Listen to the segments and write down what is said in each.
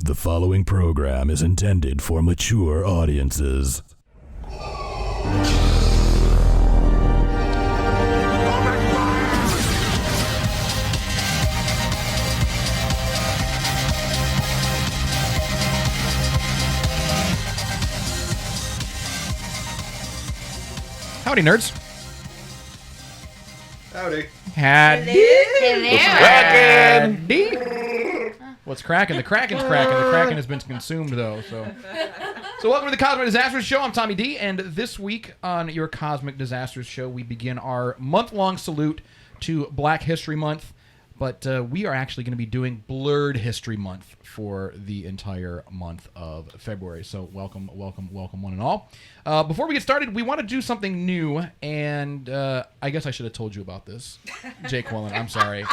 The following program is intended for mature audiences. Howdy, nerds. Howdy. What's cracking? The Kraken's cracking. The Kraken has been consumed, though. So welcome to the Cosmic Disasters Show. I'm Tommy D, and this week on your Cosmic Disasters Show, we begin our month-long salute to Black History Month. But we are actually going to be doing Blerd History Month for the entire month of February. So welcome one and all. Before we get started, we want to do something new, and I guess I should have told you about this, Jake Quillen. I'm sorry.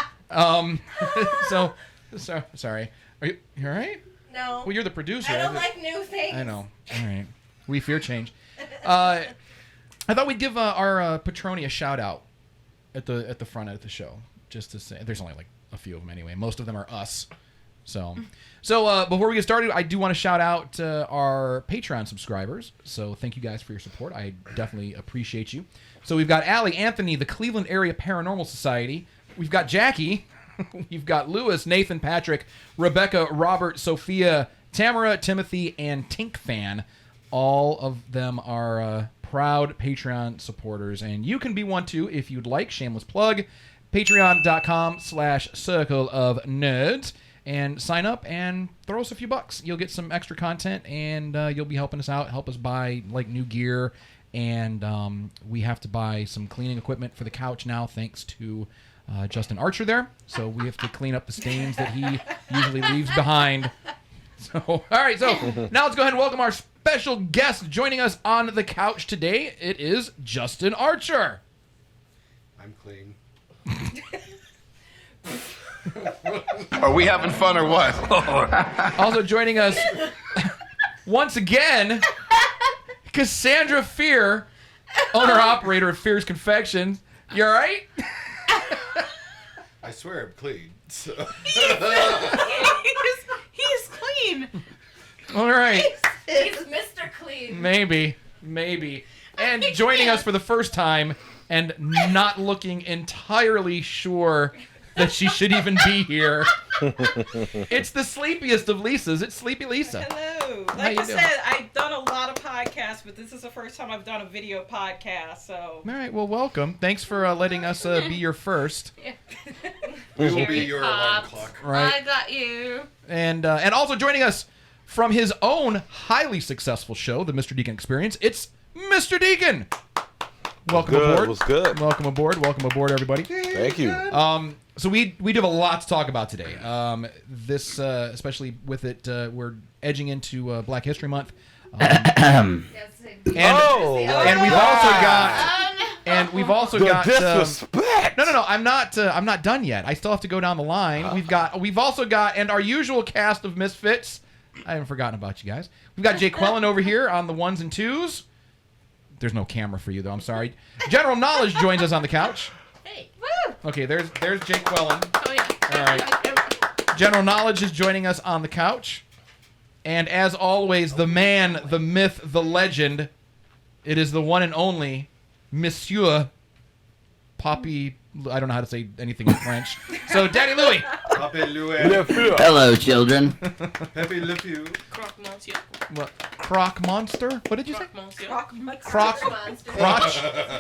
Sorry. Are you all right? No. Well, you're the producer. I don't like new things. I know. All right. We fear change. I thought we'd give our patroni a shout out at the front of the show. Just to say, there's only like a few of them anyway. Most of them are us. So before we get started, I do want to shout out our Patreon subscribers. So thank you guys for your support. I definitely appreciate you. So we've got Allie, Anthony, the Cleveland Area Paranormal Society. We've got Jackie. We've got Lewis, Nathan, Patrick, Rebecca, Robert, Sophia, Tamara, Timothy, and Tink Fan. All of them are proud Patreon supporters, and you can be one too if you'd like. Shameless plug. Patreon.com/Circle of Nerds, and sign up and throw us a few bucks. You'll get some extra content, and you'll be helping us out. Help us buy like new gear, and we have to buy some cleaning equipment for the couch now, thanks to Justin Archer there. So we have to clean up the stains that he usually leaves behind. So, all right, so now let's go ahead and welcome our special guest joining us on the couch today. It is Justin Archer. I'm clean. Are we having fun or what? Also joining us once again, Cassandra Fear, owner-operator of Fear's Confections. You all right? I swear I'm clean. So. He's clean. All right. He's Mr. Clean. Maybe. And joining us for the first time and not looking entirely sure that she should even be here. It's the sleepiest of Lisas. It's Sleepy Lisa. Hello. How Like you I doing? said, I've done a lot of podcasts, but this is the first time I've done a video podcast, so... All right, well, welcome. Thanks for letting us be your first. We will be your alarm clock. Right. I got you. And also joining us from his own highly successful show, the Mr. Deacon Experience, it's Mr. Deacon. Welcome aboard. What's good? Welcome aboard, everybody. Thank you. So we do have a lot to talk about today. This, especially with it, we're edging into Black History Month. And we've also got disrespect. No. I'm not done yet. I still have to go down the line. We've also got and our usual cast of misfits. I haven't forgotten about you guys. We've got Jake Quillen over here on the ones and twos. There's no camera for you though. I'm sorry. General Knowledge joins us on the couch. Hey. Woo. Okay, there's Jake Quillen. Oh, yeah. All right. General Knowledge is joining us on the couch. And as always, the man, the myth, the legend, it is the one and only Monsieur Poppy. I don't know how to say anything in French. So, Daddy Louie. Pape Louis. Hello, children. Pepe Le Pew. Croque Monsieur. What? Croc Monster? What did you say? Croque Monsieur. Croc. Monster.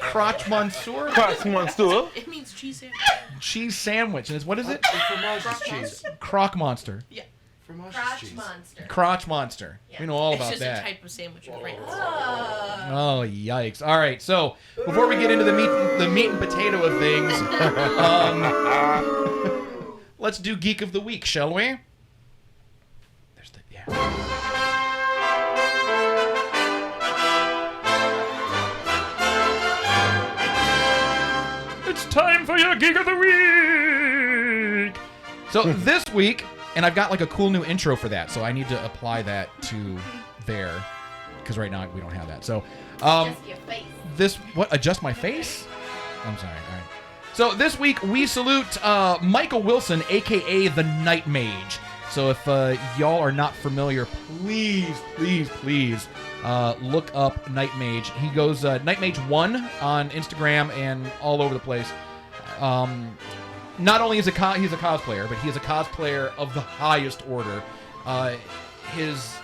Crotch Monsieur? Cross monster. It means cheese sandwich. Cheese sandwich. And what is it? Fromage is cheese. Croc Monster. Yeah. Fromage is Crotch cheese. Monster. Crotch Monster. Yeah. We know all about It's just that. a type of sandwich in France. Oh, yikes. All right, so before we get into the meat and potato of things, let's do Geek of the Week, shall we? There's the, yeah. It's time for your Geek of the Week! So this week, and I've got like a cool new intro for that, so I need to apply that to there, because right now we don't have that. So, Just your face. adjust my face? I'm sorry, all right. So this week we salute Michael Wilson, a.k.a. the Night Mage. So if y'all are not familiar, please look up Night Mage. He goes Night Mage 1 on Instagram and all over the place. Not only is he's a cosplayer, but he is a cosplayer of the highest order. His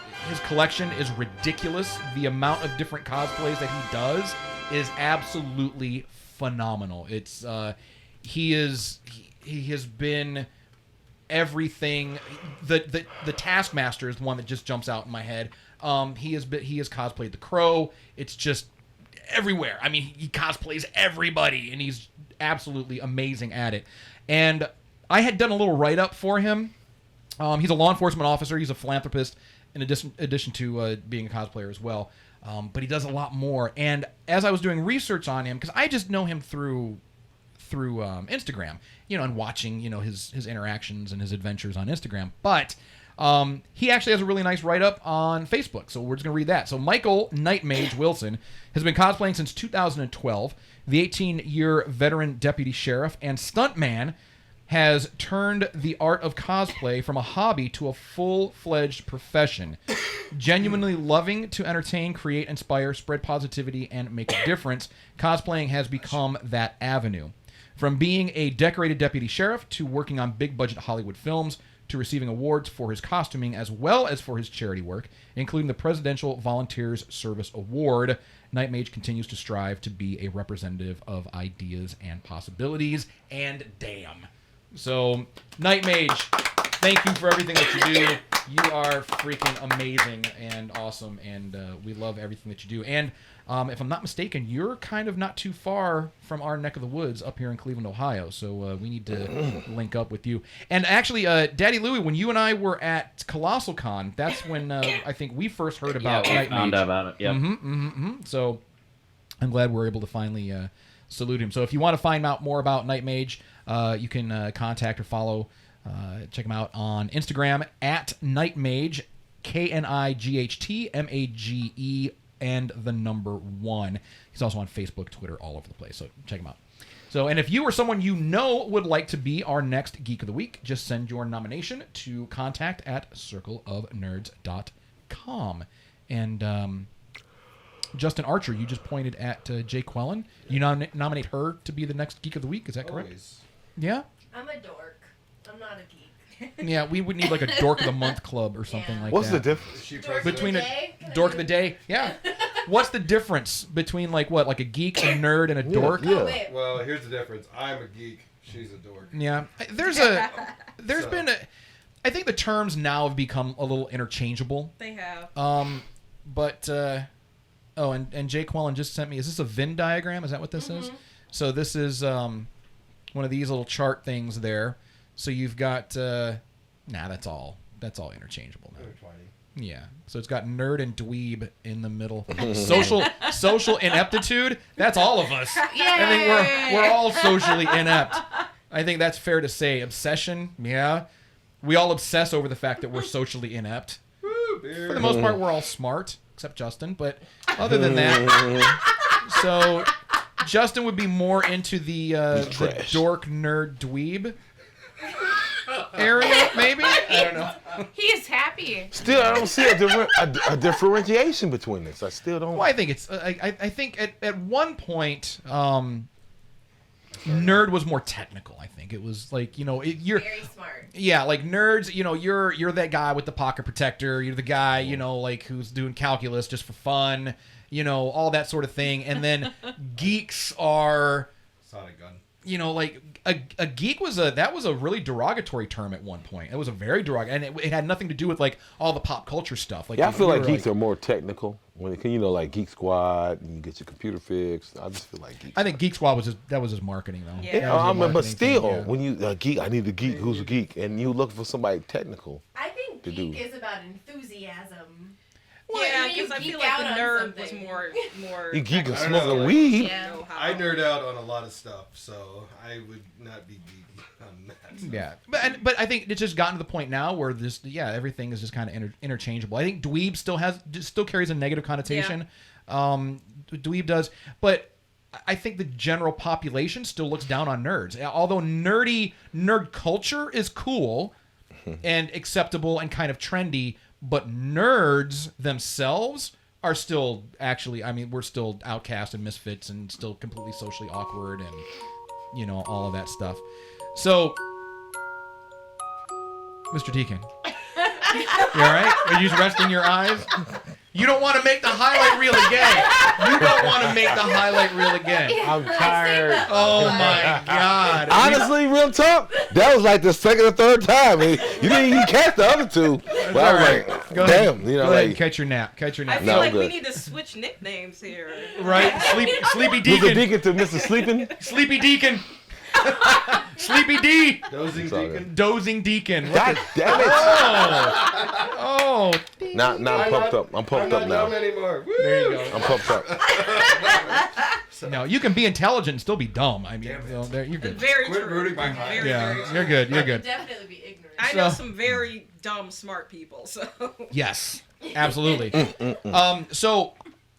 collection is ridiculous. The amount of different cosplays that he does is absolutely phenomenal. It's he has been everything. The Taskmaster is the one that just jumps out in my head. He has cosplayed the Crow. It's just everywhere. I mean, he cosplays everybody, and he's absolutely amazing at it. And I had done a little write-up for him. He's a law enforcement officer. He's a philanthropist in addition to being a cosplayer as well. But he does a lot more. And as I was doing research on him, because I just know him through Instagram, and watching, his interactions and his adventures on Instagram. But he actually has a really nice write-up on Facebook, so we're just going to read that. So Michael Nightmage Wilson has been cosplaying since 2012. The 18-year veteran deputy sheriff and stuntman has turned the art of cosplay from a hobby to a full-fledged profession. Genuinely loving to entertain, create, inspire, spread positivity, and make a difference, cosplaying has become that avenue. From being a decorated deputy sheriff to working on big-budget Hollywood films to receiving awards for his costuming as well as for his charity work, including the Presidential Volunteers Service Award, Night Mage continues to strive to be a representative of ideas and possibilities, and damn. So, Night Mage, thank you for everything that you do. You are freaking amazing and awesome, and we love everything that you do. And if I'm not mistaken, you're kind of not too far from our neck of the woods up here in Cleveland, Ohio. So we need to link up with you. And actually, Daddy Louie, when you and I were at Colossal Con, that's when I think we first heard about Night Mage. Found out about it. Yep. So I'm glad we're able to finally salute him. So if you want to find out more about Night Mage, you can contact or follow, check him out on Instagram at Nightmage, KNIGHTMAGE, and the number 1. He's also on Facebook, Twitter, all over the place. So check him out. So, and if you or someone you know would like to be our next Geek of the Week, just send your nomination to contact@circleofnerds.com. And Justin Archer, you just pointed at Jay Quellen. You nominate her to be the next Geek of the Week. Is that correct? Always. Yeah? I'm a dork. I'm not a geek. Yeah, we would need like a Dork of the Month club or something like What's that. the difference? Is she Dork president? Between the a day? Can I Dork do of the it? Day? Yeah. What's the difference between like what? Like a geek, a nerd, and a dork? Yeah. Oh, wait. Well, here's the difference. I'm a geek. She's a dork. Yeah. There's been a, I think the terms now have become a little interchangeable. They have. But and Jay Quellen just sent me, is this a Venn diagram? Is that what this is? So this is one of these little chart things there. So you've got that's all interchangeable now. Yeah. So it's got nerd and dweeb in the middle. Social ineptitude, that's all of us. I think we're all socially inept. I think that's fair to say. Obsession, yeah. We all obsess over the fact that we're socially inept. Woo, beer. For the most part, we're all smart, except Justin. But other than that, so Justin would be more into the dork, nerd, dweeb area, maybe? I don't know. He is happy. Still, I don't see a differentiation between this. I still don't. Well, I think it's. I think at one point, nerd was more technical. I think it was like you're Very smart. yeah, like nerds. You're that guy with the pocket protector. You're the guy like who's doing calculus just for fun. All that sort of thing. And then geeks are. Sonic gun. Like a geek was a really derogatory term at one point. It was a very derogatory, and it had nothing to do with like all the pop culture stuff. Like I feel like geeks are more technical when it can, like Geek Squad, and you get your computer fixed. I just feel like geeks. I think Geek Squad was just marketing though. Yeah. That was a but marketing still, thing, yeah. when you geek, I need a geek who's a geek, and you look for somebody technical. I think To geek do. is about enthusiasm. Yeah, you because I geek feel like out the on nerd was something. more. You geek and I don't smoking know. weed. Yeah. I nerd out on a lot of stuff, so I would not be geeky on that. Yeah, but I think it's just gotten to the point now where everything is just kind of interchangeable. I think dweeb still carries a negative connotation. Dweeb does, but I think the general population still looks down on nerds. Although nerd culture is cool, and acceptable and kind of trendy, but nerds themselves are still actually, I mean, we're still outcasts and misfits and still completely socially awkward and, you know, all of that stuff. So, Mr. Deacon, you all right? Are you resting your eyes? You don't want to make the highlight reel again. You don't want to make the highlight reel again. I'm tired. Oh my God. Honestly, real talk, that was like the second or third time. You didn't even catch the other two. But I was like, Go damn, ahead. you know, Go ahead and like, catch your nap. Catch your I nap. feel No, like we good. need to switch nicknames here. Right? Sleepy Mr. Deacon. Deacon to Mr. Sleeping. Sleepy Deacon. Sleepy D. Dozing Sorry. Deacon. Dozing Deacon. God damn it. Oh. Now I'm pumped up. I'm pumped up now. Not dumb anymore. Woo! There you I'm pumped up. go. No, you can be intelligent and still be dumb. I mean, you know, there, you're good. Very Quit true. rooting behind. Very, very Yeah, true. you're good. You're I could good. definitely be ignorant. I know So- some very dumb, smart people, so. Yes, absolutely. So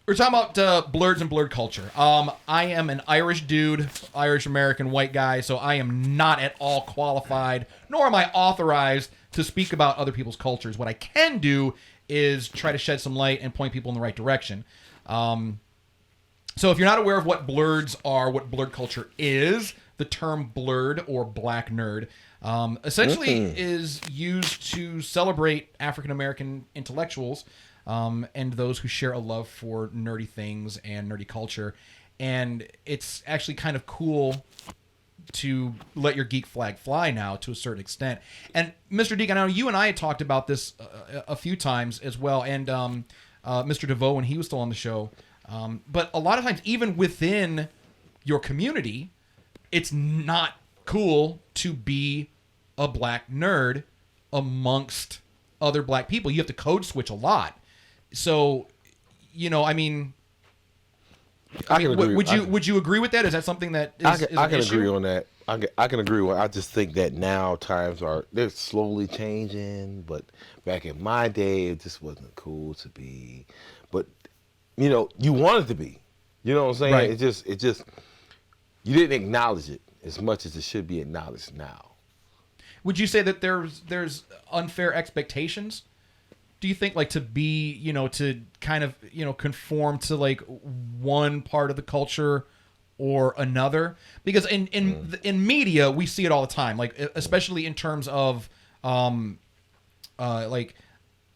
we're talking about Blerds and Blerd culture. I am an Irish dude, Irish American white guy, so I am not at all qualified, nor am I authorized to speak about other people's cultures. What I can do is try to shed some light and point people in the right direction. So if you're not aware of what Blerds are, what Blerd culture is, the term Blerd or black nerd essentially is used to celebrate African American intellectuals and those who share a love for nerdy things and nerdy culture. And it's actually kind of cool to let your geek flag fly now to a certain extent. And Mr. Deacon, I know you and I had talked about this a few times as well, and Mr. DeVoe when he was still on the show. But a lot of times, even within your community, it's not cool to be a black nerd amongst other black people. You have to code switch a lot. So, you know, I mean, I can agree. would you agree with that? Is that something that is, I is can an issue? agree on that. I can agree with. I just think that now times they're slowly changing. But back in my day, it just wasn't cool to be. But you know, you wanted to be. You know what I'm saying? Right. It just you didn't acknowledge it as much as it should be acknowledged now. Would you say that there's unfair expectations? Do you think, like, to be, you know, to kind of, you know, conform to like one part of the culture or another? Because in media we see it all the time, like especially in terms of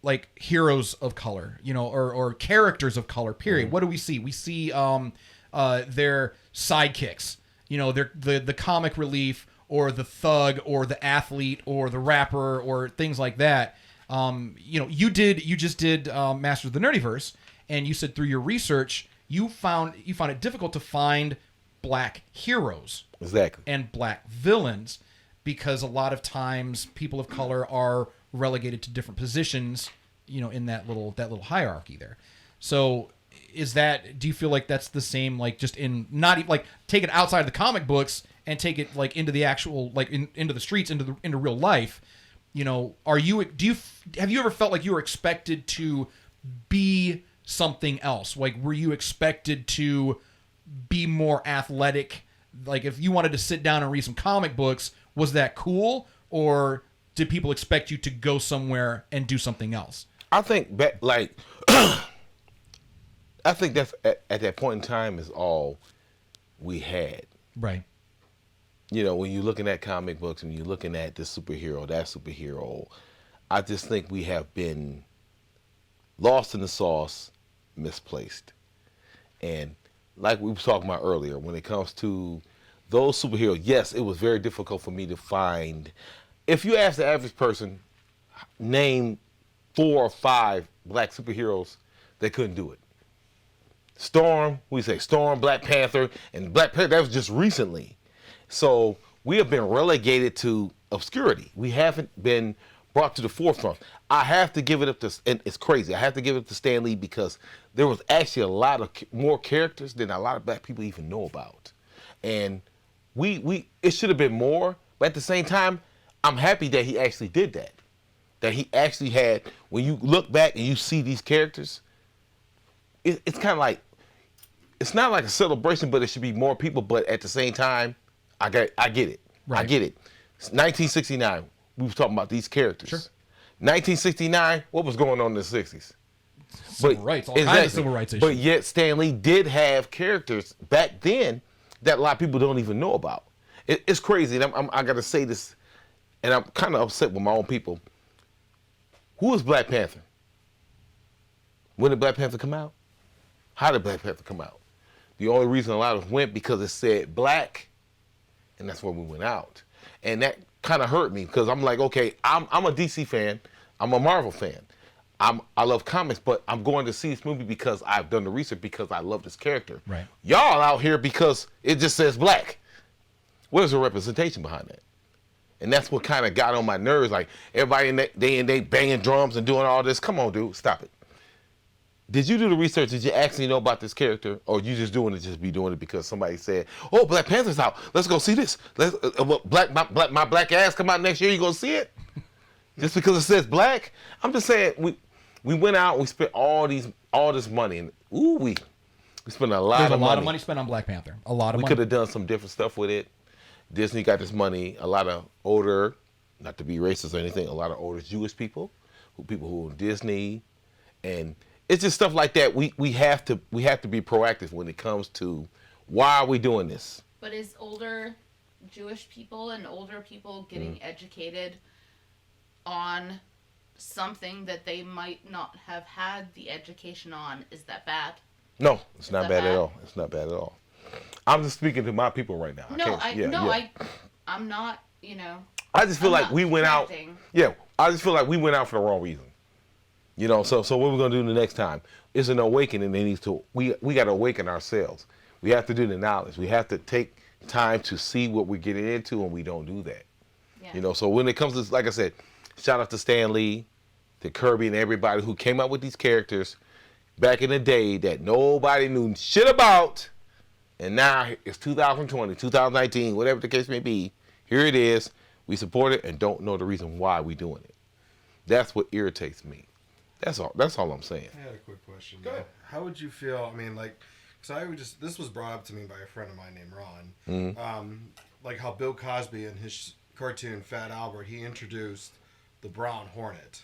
like heroes of color, you know, or characters of color. Period. What do we see? We see their sidekicks, you know, the comic relief or the thug or the athlete or the rapper or things like that. You know, you just did Masters of the Nerdyverse, and you said through your research you found it difficult to find black heroes Exactly. and black villains because a lot of times people of color are relegated to different positions, you know, in that little hierarchy there. So do you feel like that's the same, like, just in not even like take it outside of the comic books and take it like into the actual, like, into the streets, into real life? You know, have you ever felt like you were expected to be something else? Like, were you expected to be more athletic? Like, if you wanted to sit down and read some comic books, was that cool? Or did people expect you to go somewhere and do something else? I think I think that's at that point in time is all we had. Right. You know, when you're looking at comic books and you're looking at this superhero, that superhero, I just think we have been lost in the sauce, misplaced. And like we were talking about earlier, when it comes to those superheroes, yes, it was very difficult for me to find. If you ask the average person, name 4 or 5 black superheroes, they couldn't do it. Storm, Black Panther, and Black Panther, that was just recently. So we have been relegated to obscurity. We haven't been brought to the forefront. I have to give it up to, and it's crazy, I have to give it up to Stan Lee because there was actually a lot of more characters than a lot of black people even know about. And it should have been more, but at the same time, I'm happy that he actually did that. That he actually had, when you look back and you see these characters, it's kind of like, it's not like a celebration, but it should be more people, but at the same time, I get it. Right. I get it. 1969. we were talking about these characters. Sure. 1969, what was going on in the 60s? Civil rights, all kinds of civil rights issues. But yet Stan Lee did have characters back then that a lot of people don't even know about. It's crazy, and I got to say this, and I'm kind of upset with my own people. Who is Black Panther? When did Black Panther come out? How did Black Panther come out? The only reason a lot of us went because it said black, and that's where we went out. And that kind of hurt me because I'm like, okay, I'm a DC fan. I'm a Marvel fan. I love comics, but I'm going to see this movie because I've done the research because I love this character. Right. Y'all out here because it just says black. Where's the representation behind that? And that's what kind of got on my nerves. Like everybody they banging drums and doing all this. Come on, dude, stop it. Did you do the research? Did you actually know about this character, or you just doing it just be doing it because somebody said, "Oh, Black Panther's out. Let's go see this. Let's my black ass come out next year. You gonna see it?" Just because it says black? I'm just saying we went out. We spent all this money, and we spent a lot There's of money. a lot of money spent on Black Panther. A lot of We money. could have done some different stuff with it. Disney got this money. A lot of older, not to be racist or anything, a lot of older Jewish people who are Disney, and it's just stuff like that. We have to be proactive when it comes to why are we doing this. But is older Jewish people and older people getting educated on something that they might not have had the education on, is that bad? No, it's not that bad at bad? all. It's not bad at all. I'm just speaking to my people right now. I'm not, I just feel I'm like not we went out. projecting. Yeah, I just feel like we went out for the wrong reason. So what we're gonna do the next time is an awakening. We got to awaken ourselves. We have to do the knowledge. We have to take time to see what we're getting into, and we don't do that. Yeah. So when it comes to, like I said, shout out to Stan Lee, to Kirby, and everybody who came up with these characters back in the day that nobody knew shit about, and now it's 2020, 2019, whatever the case may be. Here it is. We support it and don't know the reason why we're doing it. That's what irritates me. That's all I'm saying. I had a quick question. Go ahead. How would you feel? I mean, this was brought up to me by a friend of mine named Ron. Like how Bill Cosby in his cartoon Fat Albert, he introduced the brown hornet.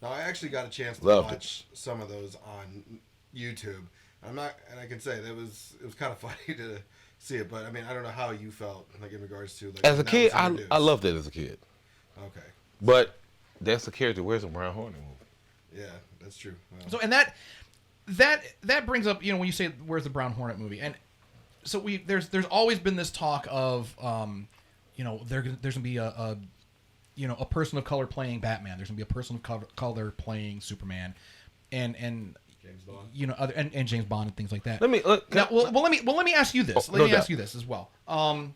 Now I actually got a chance to watch some of those on YouTube. And I can say that it was kind of funny to see it, but I mean I don't know how you felt like in regards to like As a kid, I loved it as a kid. Okay. But that's the character. Where's the brown hornet movie? Yeah, that's true. Well, So and that brings up, when you say where's the Brown Hornet movie, and so there's always been this talk of there's gonna be a person of color playing Batman. There's gonna be a person of color playing Superman, and James Bond. and James Bond and things like that. Let me ask you this. Let me ask you this as well. And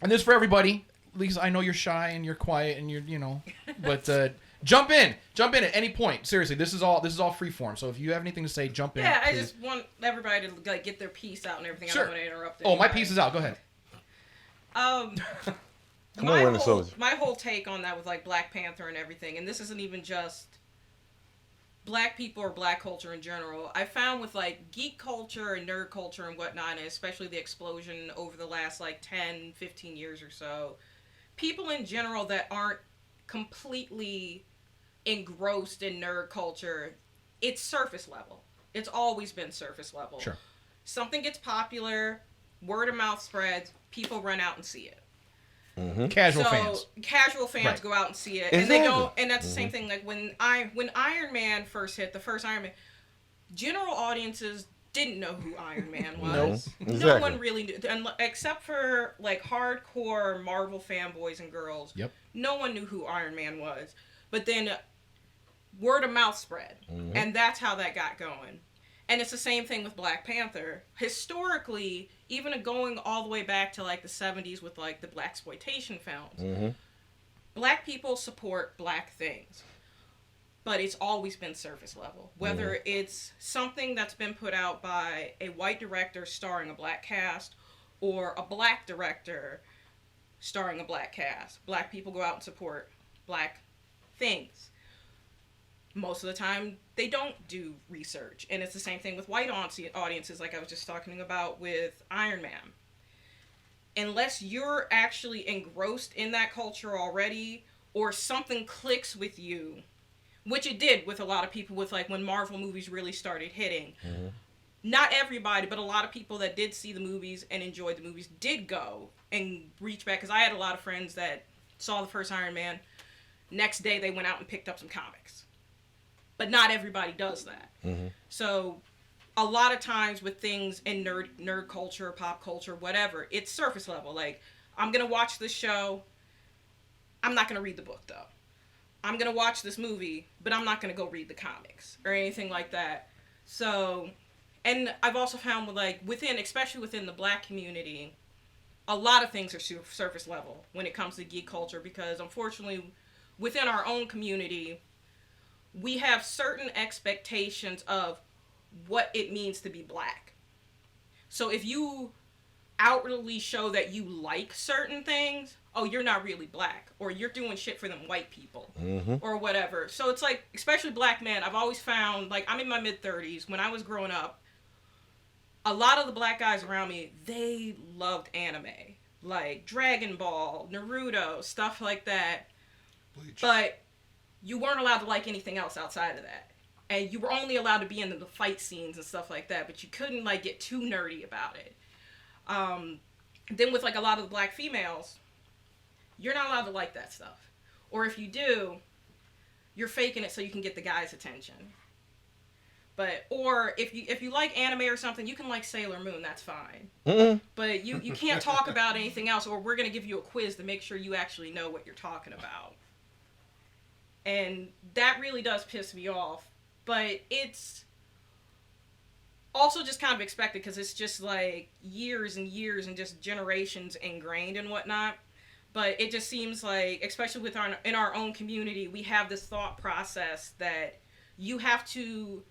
this is for everybody. Lisa, I know you're shy and you're quiet and you're but jump in at any point. Seriously, this is all free form. So if you have anything to say, jump in. Yeah, I please. just want everybody to get their piece out and everything. Sure. I don't want to interrupt. Oh, my piece is out. Go ahead. Come on, Winter Soldier. My whole take on that was like Black Panther and everything, and this isn't even just black people or black culture in general. I found with like geek culture and nerd culture and whatnot, and especially the explosion over the last like 10, 15 years or so, people in general that aren't completely engrossed in nerd culture, it's surface level. It's always been surface level. Sure. Something gets popular, word of mouth spreads, people run out and see it. Casual fans. Casual fans Right. go out and see it, Exactly. and they go, and that's the same thing. Like when Iron Man first hit, the first Iron Man, general audiences didn't know who Iron Man was. No Exactly. one really knew, except for like hardcore Marvel fanboys and girls. Yep. No one knew who Iron Man was. But then word of mouth spread, and that's how that got going. And it's the same thing with Black Panther. Historically, even going all the way back to like the 70s with like the blaxploitation films, black people support black things. But it's always been surface level. Whether it's something that's been put out by a white director starring a black cast or a black director starring a black cast. Black people go out and support black things. Most of the time, they don't do research. And it's the same thing with white audiences, like I was just talking about with Iron Man. Unless you're actually engrossed in that culture already, or something clicks with you, which it did with a lot of people with like when Marvel movies really started hitting. Not everybody, but a lot of people that did see the movies and enjoyed the movies did go and reach back. Because I had a lot of friends that saw the first Iron Man. Next day, they went out and picked up some comics. But not everybody does that. So a lot of times with things in nerd culture, pop culture, whatever, it's surface level. Like, I'm going to watch this show. I'm not going to read the book, though. I'm going to watch this movie, but I'm not going to go read the comics or anything like that. So... And I've also found especially within the Black community, a lot of things are surface level when it comes to geek culture, because unfortunately within our own community, we have certain expectations of what it means to be Black. So if you outwardly show that you like certain things, oh, you're not really Black, or you're doing shit for them white people, or whatever. So it's like, especially Black men, I've always found, like, I'm in my mid-30s. When I was growing up, a lot of the Black guys around me, they loved anime. Like Dragon Ball, Naruto, stuff like that. Bleach. But you weren't allowed to like anything else outside of that. And you were only allowed to be in the fight scenes and stuff like that, but you couldn't, like, get too nerdy about it. Then with, like, a lot of the Black females, you're not allowed to like that stuff. Or if you do, you're faking it so you can get the guy's attention. Or if you like anime or something, you can like Sailor Moon, that's fine. But you can't talk about anything else, or we're going to give you a quiz to make sure you actually know what you're talking about. And that really does piss me off. But it's also just kind of expected, because it's just like years and years and just generations ingrained and whatnot. But it just seems like, especially in our own community, we have this thought process that you have to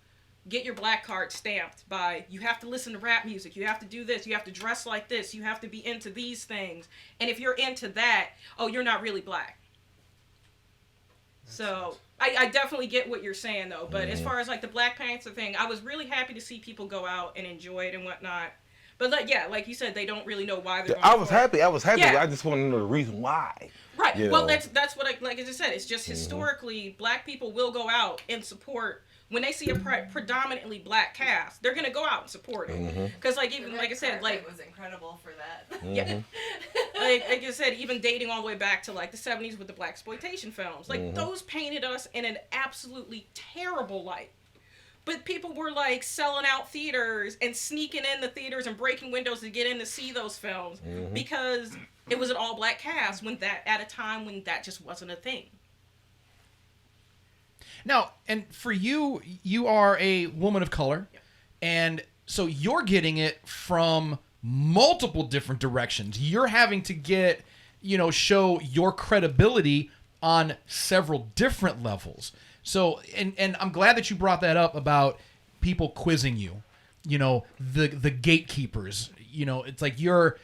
get your Black card stamped by, you have to listen to rap music, you have to do this, you have to dress like this, you have to be into these things. And if you're into that, oh, you're not really Black. So I definitely get what you're saying, though. But as far as, like, the Black Panther thing, I was really happy to see people go out and enjoy it and whatnot. But, like you said, they don't really know why they're going I was happy. Yeah. But I just want to know the reason why. Right. You Well, know? that's what I just said. It's just historically, Black people will go out and support. When they see a predominantly Black cast, they're gonna go out and support it. Because, like, even like I said, like, it was incredible for that. yeah, like I said, even dating all the way back to, like, the 70s with the Blaxploitation films, like, those painted us in an absolutely terrible light. But people were, like, selling out theaters and sneaking in the theaters and breaking windows to get in to see those films because it was an all-Black cast at a time when that just wasn't a thing. Now, and for you, you are a woman of color, and so you're getting it from multiple different directions. You're having to show your credibility on several different levels. So, and I'm glad that you brought that up about people quizzing you, the gatekeepers. It's like you're,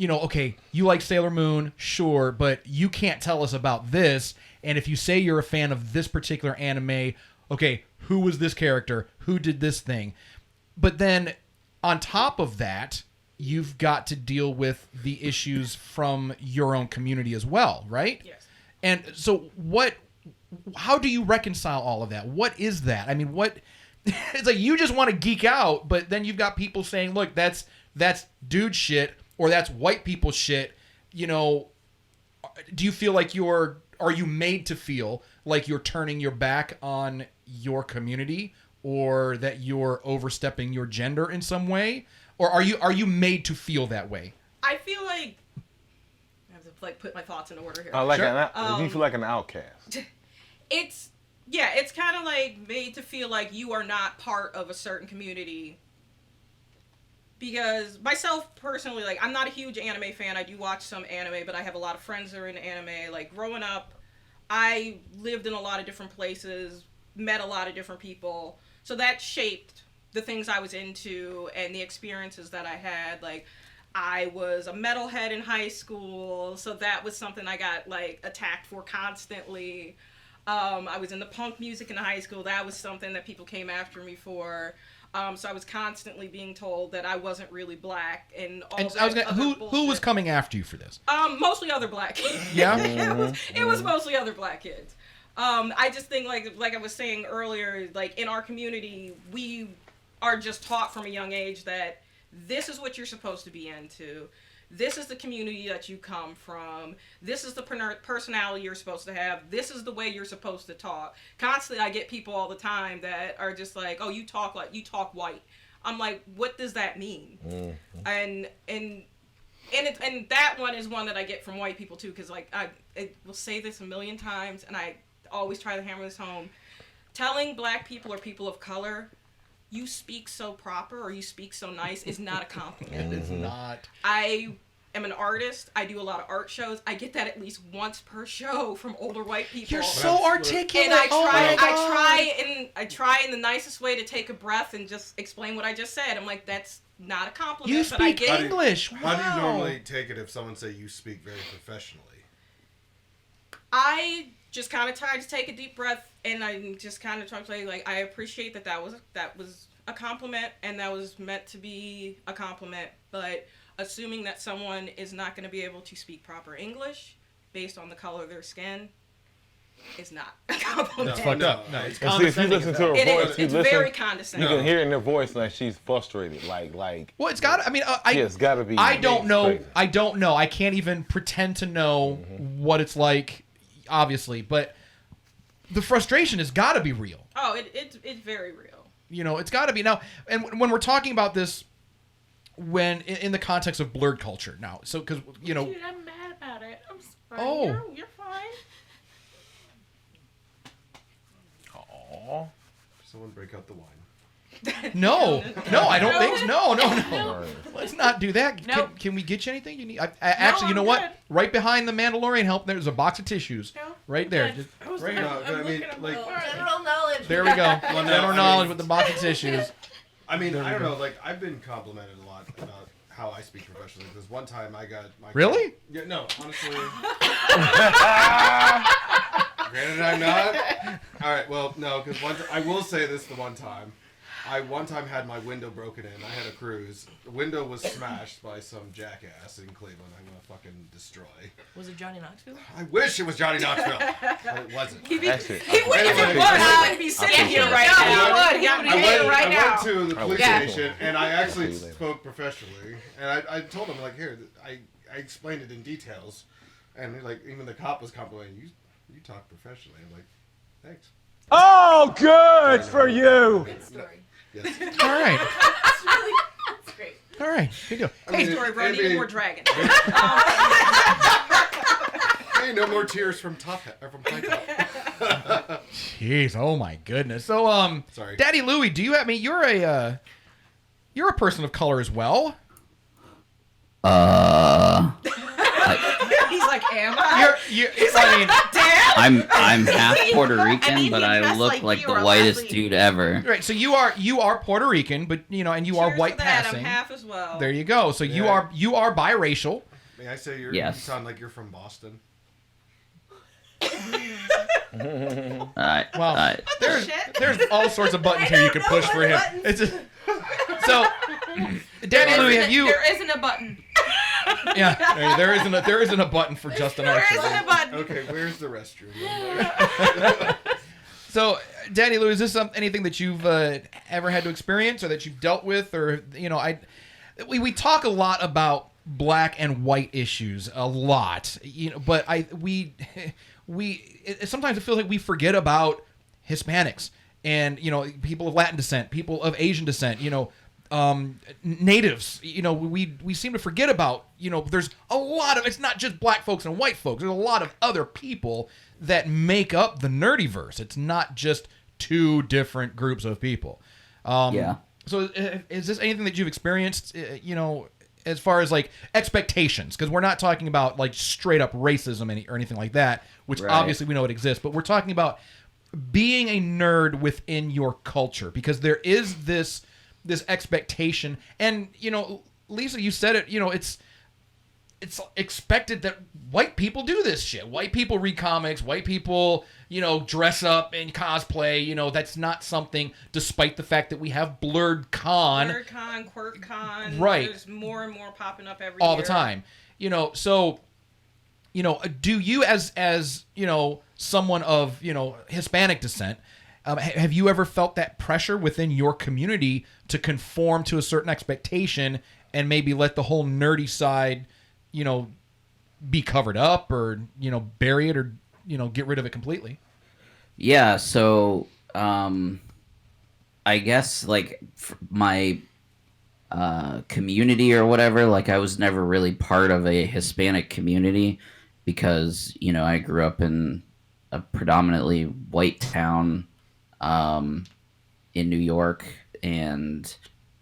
okay, you like Sailor Moon, sure, but you can't tell us about this. And if you say you're a fan of this particular anime, okay, who was this character? Who did this thing? But then on top of that, you've got to deal with the issues from your own community as well, right? Yes. And so how do you reconcile all of that? What is that? I mean, it's like you just want to geek out, but then you've got people saying, look, that's dude shit, or that's white people shit. Do you feel like are you made to feel like you're turning your back on your community, or that you're overstepping your gender in some way? Or are you made to feel that way? I feel like I have to, like, put my thoughts in order here. Do you feel like an outcast? It's kind of like made to feel like you are not part of a certain community. Because myself personally, like, I'm not a huge anime fan. I do watch some anime, but I have a lot of friends that are in anime. Like, growing up, I lived in a lot of different places, met a lot of different people. So that shaped the things I was into and the experiences that I had. Like, I was a metalhead in high school, so that was something I got, like, attacked for constantly. I was in the punk music in high school. That was something that people came after me for. So I was constantly being told that I wasn't really black and all And that I was other who bullshit. was coming after you for this? Mostly other black kids. Yeah? it was mostly other black kids. I just think like I was saying earlier, like in our community, we are just taught from a young age that this is what you're supposed to be into. This is the community that you come from. This is the personality you're supposed to have. This is the way you're supposed to talk. Constantly, I get people all the time that are just like, "Oh, you talk white." I'm like, "What does that mean?" And that one is one that I get from white people too, because like I will say this a million times, and I always try to hammer this home. Telling black people or people of color, you speak so proper or you speak so nice is not a compliment. It is not. I am an artist. I do a lot of art shows. I get that at least once per show from older white people. You're so articulate. And I try, Oh I try in the nicest way to take a breath and just explain what I just said. I'm like, that's not a compliment. You but I speak get English. How do you Wow. normally take it if someone say you speak very professionally? I just kind of tried to take a deep breath, and I just kind of tried to say, like, I appreciate that was a compliment, and that was meant to be a compliment, but assuming that someone is not going to be able to speak proper English based on the color of their skin is not a compliment. It's fucked up. No, it's And see, if you condescending. listen to her It voice, is. you It's listen, very you condescending. can hear it in her voice like she's frustrated. Like Well, it's got. I mean, yeah, it's got to be. I don't know. crazy. I don't know. I can't even pretend to know what it's like, obviously. But the frustration has got to be real. Oh, it's very real. You know, it's got to be now. And when we're talking about this, when in the context of blurred culture now, so because you know, Dude, I'm mad about it. I'm sorry. Oh. You're fine. Aw. Someone break out the wine. no, I don't think so. No. Right. Let's not do that. Nope. Can we get you anything you need? Actually, you know I'm what? good. Right behind the Mandalorian help, there's a box of tissues. No, Right there. good. Just right here. No, I mean, like, General knowledge. There we go. Well, no, General I knowledge mean- with the box of tissues. I mean, There we I don't go. know. Like, I've been complimented a lot about how I speak professionally. Because one time I got my Really? Yeah, no, honestly. Granted, I'm not. All right, well, no, because I will say this: the one time I had my window broken in. I had a cruise. The window was smashed by some jackass in Cleveland. I'm gonna fucking destroy. Was it Johnny Knoxville? I wish it was Johnny Knoxville, but it wasn't. Actually, He would if Anyway, it was. He wouldn't be sitting here right now. He would. He would be here right I now. went to the police Yeah. station and I actually See you later. spoke professionally, and I told him like, here, I explained it in details, and like even the cop was complimenting you talk professionally. I'm like, thanks. Oh, good for you. Good story. Yes. All right. That's great. All right. Good deal. I mean, Story, bro. it'd Need be- more dragon. Hey, no more tears from High Top. Jeez. Oh my goodness. So Sorry. Daddy Louie, do you have? I mean, you're a person of color as well. He's like, am I? I mean, I'm half Puerto I Rican, mean, but he I dressed look like like you the were whitest last week. dude ever. right. So you are Puerto Rican, but you know, and you are Cheers white to that. passing. I'm half as well. There you go. So you Yeah. are biracial. May I say you Yes. sound like you're from Boston? Alright. Well, Alright. there's all sorts of buttons here you could push for him. buttons. It's just, so, Daddy Louie, have you? There isn't a button. Yeah, there isn't a button for Justin Archer. There isn't a button. Okay, where's the restroom? So, Daddy Louie, is this anything that you've ever had to experience, or that you've dealt with, or you know, we talk a lot about black and white issues a lot, you know, but sometimes it feels like we forget about Hispanics and, you know, people of Latin descent, people of Asian descent, you know, natives, you know, we seem to forget about, you know, there's a lot of, it's not just black folks and white folks, there's a lot of other people that make up the Nerdyverse. It's not just two different groups of people. Yeah. So is this anything that you've experienced, you know, as far as like expectations? Because we're not talking about like straight up racism or anything like that, which Right. obviously we know it exists, but we're talking about being a nerd within your culture, because there is this expectation. And, you know, Lisa, you said it, you know, it's it's expected that white people do this shit. White people read comics. White people, dress up and cosplay. That's not something, despite the fact that we have Blerd Con. Blerd Con, Quirk Con. Right. There's more and more popping up every all year. the time. So, do you as someone of, Hispanic descent, have you ever felt that pressure within your community to conform to a certain expectation and maybe let the whole nerdy side, be covered up or, bury it or, get rid of it completely? Yeah, so I guess like my community or whatever, like I was never really part of a Hispanic community because, I grew up in a predominantly white town in New York, and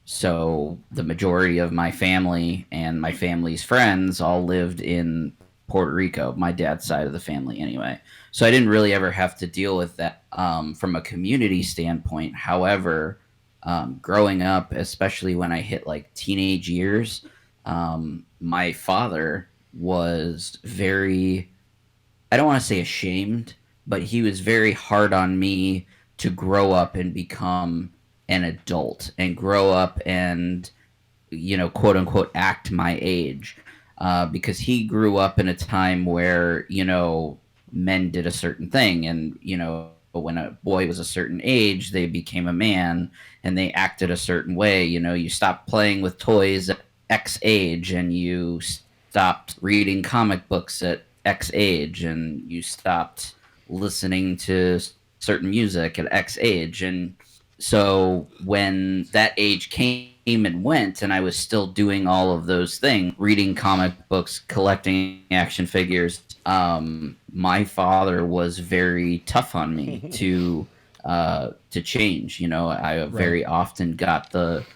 so the majority of my family and my family's friends all lived in Puerto Rico, my dad's side of the family anyway. So I didn't really ever have to deal with that from a community standpoint. However, growing up, especially when I hit like teenage years, my father was very, I don't want to say ashamed, but he was very hard on me to grow up and become an adult and grow up and, quote unquote, act my age. Because he grew up in a time where, men did a certain thing. And, when a boy was a certain age, they became a man and they acted a certain way. You stopped playing with toys at X age and you stopped reading comic books at X age and you stopped listening to certain music at X age. And so when that age came and went and I was still doing all of those things, reading comic books, collecting action figures, my father was very tough on me to change. I very often got the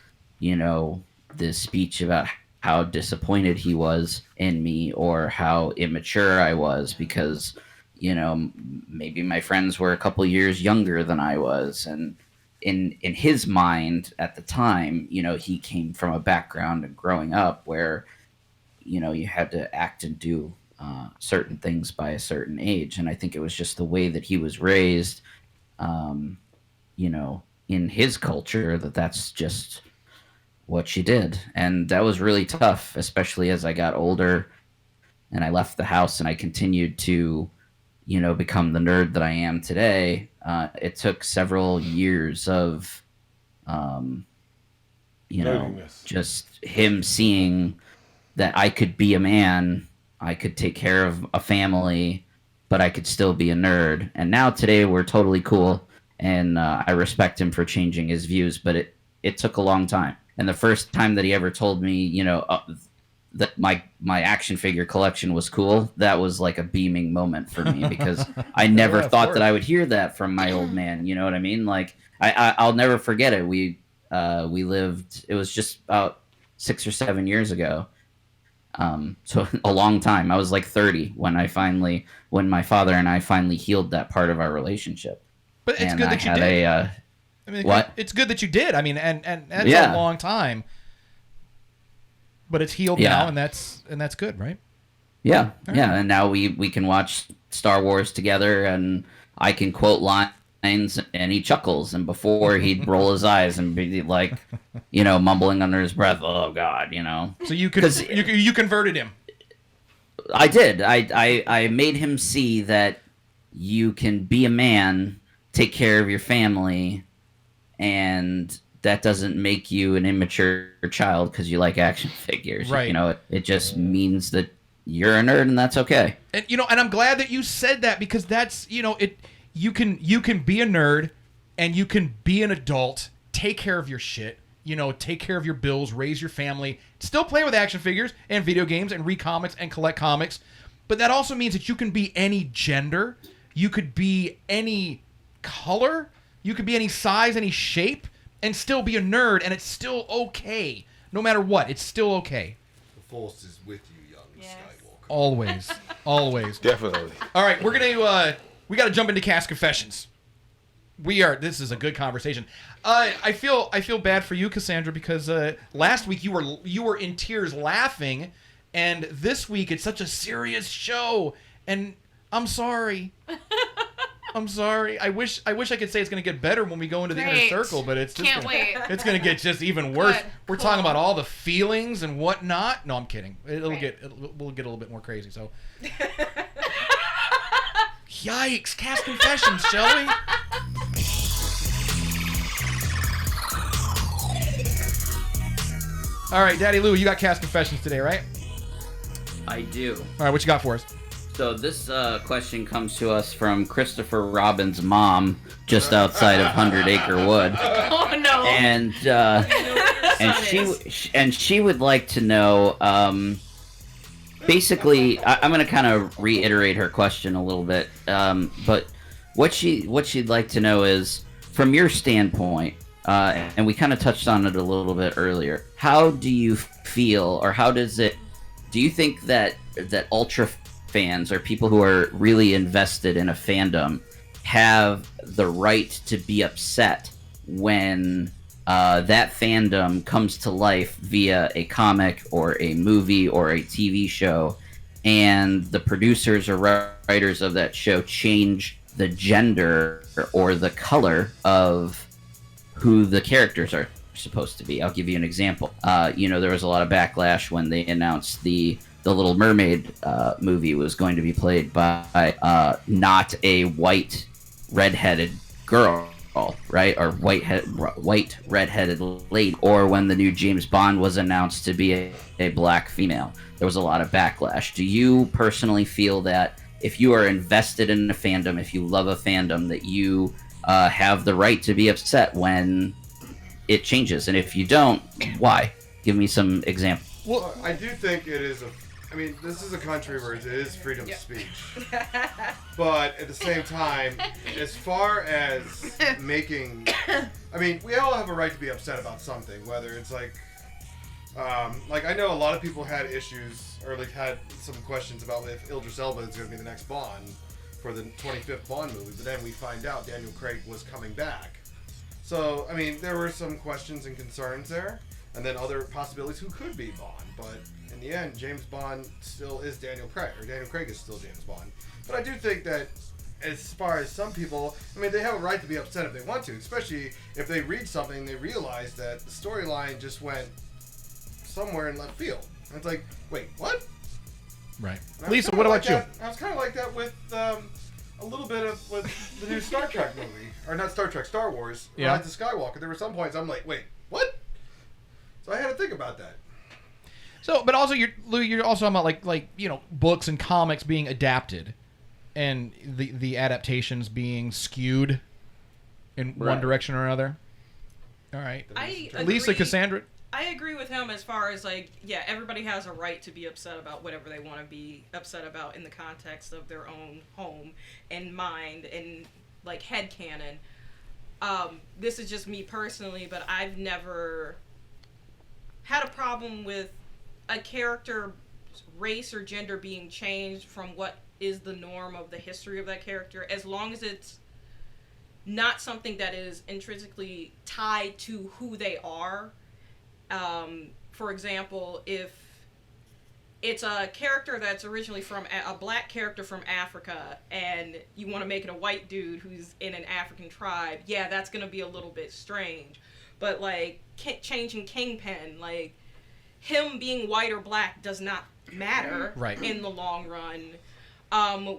speech about how disappointed he was in me or how immature I was because, maybe my friends were a couple years younger than I was. And in his mind at the time, he came from a background and growing up where, you had to act and do certain things by a certain age. And I think it was just the way that he was raised, in his culture, that's just what she did. And that was really tough, especially as I got older and I left the house and I continued to, become the nerd that I am today. It took several years of, just him seeing that I could be a man, I could take care of a family, but I could still be a nerd. And now today we're totally cool, and I respect him for changing his views, but it took a long time. And the first time that he ever told me, that my action figure collection was cool, that was like a beaming moment for me because I never thought that I would hear that from my old man. You know what I mean? Like I'll never forget it. We lived, it was just about 6 or 7 years ago. So a long time. I was like 30 when my father and I finally healed that part of our relationship. But it's good that you did. What? It's good that you did. I mean, and that's a long time. But it's healed now, and that's good, right? Yeah, yeah. And now we can watch Star Wars together, and I can quote lines, and he chuckles. And before he'd roll his eyes and be like, mumbling under his breath, "Oh God," So you converted him. I did. I made him see that you can be a man, take care of your family, and that doesn't make you an immature child because you like action figures. Right. It just means that you're a nerd, and that's okay. And and I'm glad that you said that because that's you can be a nerd and you can be an adult, take care of your shit, take care of your bills, raise your family, still play with action figures and video games and read comics and collect comics. But that also means that you can be any gender, you could be any color, you could be any size, any shape, and still be a nerd, and it's still okay. No matter what, it's still okay. The force is with you, young Skywalker. Always. Always. Definitely. All right, we're going to... we got to jump into Cast Confessions. This is a good conversation. I feel bad for you, Cassandra, because last week you were in tears laughing And this week it's such a serious show, and I'm sorry. I'm sorry. I wish I could say it's going to get better when we go into the inner circle, but it's just it's going to get just even worse. Good. We're talking about all the feelings and whatnot. No, I'm kidding. We'll get a little bit more crazy. So, yikes! Cast confessions, shall we? All right, Daddy Lou, you got cast confessions today, right? I do. All right, what you got for us? So this question comes to us from Christopher Robin's mom, just outside of 100 Acre Wood. Oh no! And she would like to know. Basically, I'm going to kind of reiterate her question a little bit. But what she'd like to know is, from your standpoint, and we kind of touched on it a little bit earlier. How do you feel, or how does it? Do you think that ultra fans or people who are really invested in a fandom have the right to be upset when that fandom comes to life via a comic or a movie or a TV show, and the producers or writers of that show change the gender or the color of who the characters are supposed to be? I'll give you an example. There was a lot of backlash when they announced the Little Mermaid movie was going to be played by not a white redheaded girl, right? Or white redheaded lady. Or when the new James Bond was announced to be a black female. There was a lot of backlash. Do you personally feel that if you are invested in a fandom, if you love a fandom, that you have the right to be upset when it changes? And if you don't, why? Give me some examples. Well, I do think it is this is a country where it is freedom of speech. But at the same time, as far as making... we all have a right to be upset about something, whether it's I know a lot of people had issues, or had some questions about if Idris Elba is going to be the next Bond for the 25th Bond movie, but then we find out Daniel Craig was coming back. So, there were some questions and concerns there, and then other possibilities who could be Bond, but in the end, James Bond still is Daniel Craig, or Daniel Craig is still James Bond. But I do think that as far as some people, they have a right to be upset if they want to, especially if they read something and they realize that the storyline just went somewhere in left field. And it's like, wait, what? Right. Lisa, what about you? I was kind of like that with a little bit with the new Star Trek movie. Or not Star Trek, Star Wars. Yeah. Rise of Skywalker. There were some points I'm like, wait, what? So I had to think about that. So, but also, you're also talking about books and comics being adapted, and the adaptations being skewed in one direction or another. All right, Lisa, Cassandra. I agree with him as far as everybody has a right to be upset about whatever they want to be upset about in the context of their own home and mind and headcanon. This is just me personally, but I've never had a problem with a character race or gender being changed from what is the norm of the history of that character, as long as it's not something that is intrinsically tied to who they are. For example, if it's a character that's originally from a black character from Africa, and you want to make it a white dude who's in an African tribe, that's going to be a little bit strange. But changing Kingpin, him being white or black does not matter in the long run.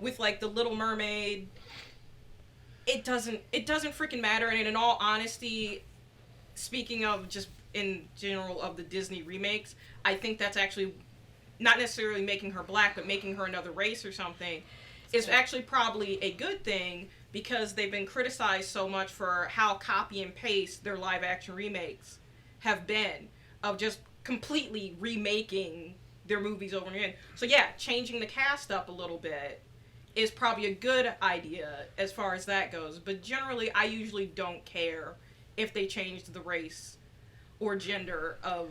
With the Little Mermaid, it doesn't freaking matter. And in all honesty, speaking of just in general of the Disney remakes, I think that's actually not necessarily making her black, but making her another race or something is actually probably a good thing, because they've been criticized so much for how copy and paste their live action remakes have been, of just completely remaking their movies over and again. So changing the cast up a little bit is probably a good idea as far as that goes. But generally, I usually don't care if they changed the race or gender of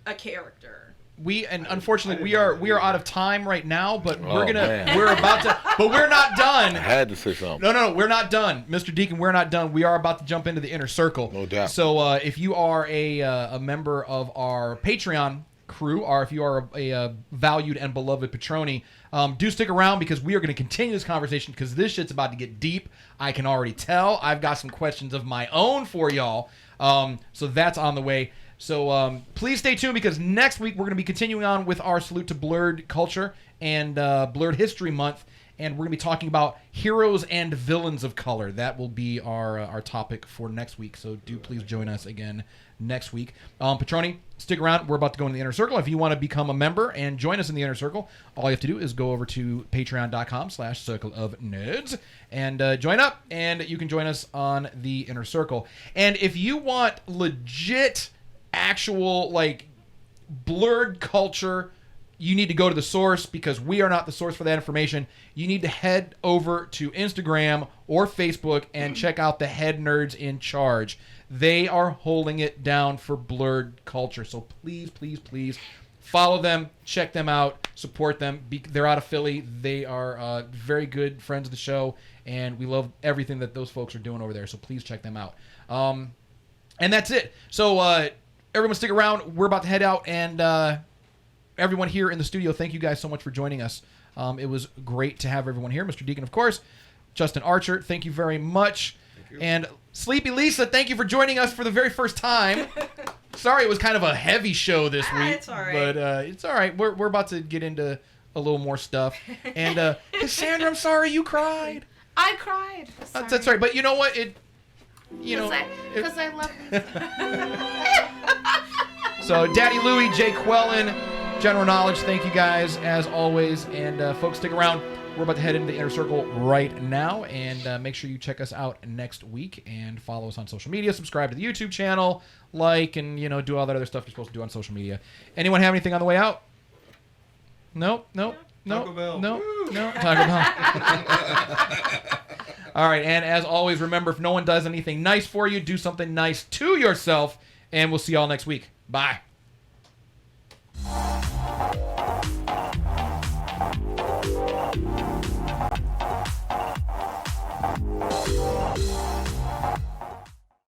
a character. Unfortunately we are out of time right now, but we're about to, but we're not done. I had to say something. No, we're not done, Mr. Deacon. We're not done. We are about to jump into the inner circle. No doubt. So if you are a member of our Patreon, crew are, if you are a valued and beloved Patroni, do stick around because we are going to continue this conversation because this shit's about to get deep. I can already tell. I've got some questions of my own for y'all. So that's on the way. So please stay tuned because next week we're going to be continuing on with our Salute to Blerd Culture and Blerd History Month. And we're going to be talking about heroes and villains of color. That will be our topic for next week. So do please join us again next week. Patroni, stick around. We're about to go into the Inner Circle. If you want to become a member and join us in the Inner Circle, all you have to do is go over to patreon.com/circleofnerds and join up. And you can join us on the Inner Circle. And if you want legit, actual, like, Blerd culture, you need to go to the source because we are not the source for that information. You need to head over to Instagram or Facebook and check out the head nerds in charge. They are holding it down for Blerd culture. So please, please, please follow them, check them out, support them. They're out of Philly. They are very good friends of the show, and we love everything that those folks are doing over there. So please check them out. And that's it. So everyone stick around. We're about to head out, and everyone here in the studio, thank you guys so much for joining us. It was great to have everyone here. Mr. Deacon, of course. Justin Archer, thank you very much. And Sleepy Lisa, thank you for joining us for the very first time. Sorry it was kind of a heavy show this week. It's all right. But it's all right. We're about to get into a little more stuff. And Cassandra, I'm sorry you cried. I cried. That's right. But you know what? Because I love you. So Daddy Louie, Jay Quellen, General Knowledge, thank you guys as always. And folks, stick around. We're about to head into the Inner Circle right now. And make sure you check us out next week and follow us on social media. Subscribe to the YouTube channel, like, and do all that other stuff you're supposed to do on social media. Anyone have anything on the way out? Nope. Taco Bell. No. Taco Bell. All right, and as always, remember, if no one does anything nice for you, do something nice to yourself. And we'll see y'all next week. Bye.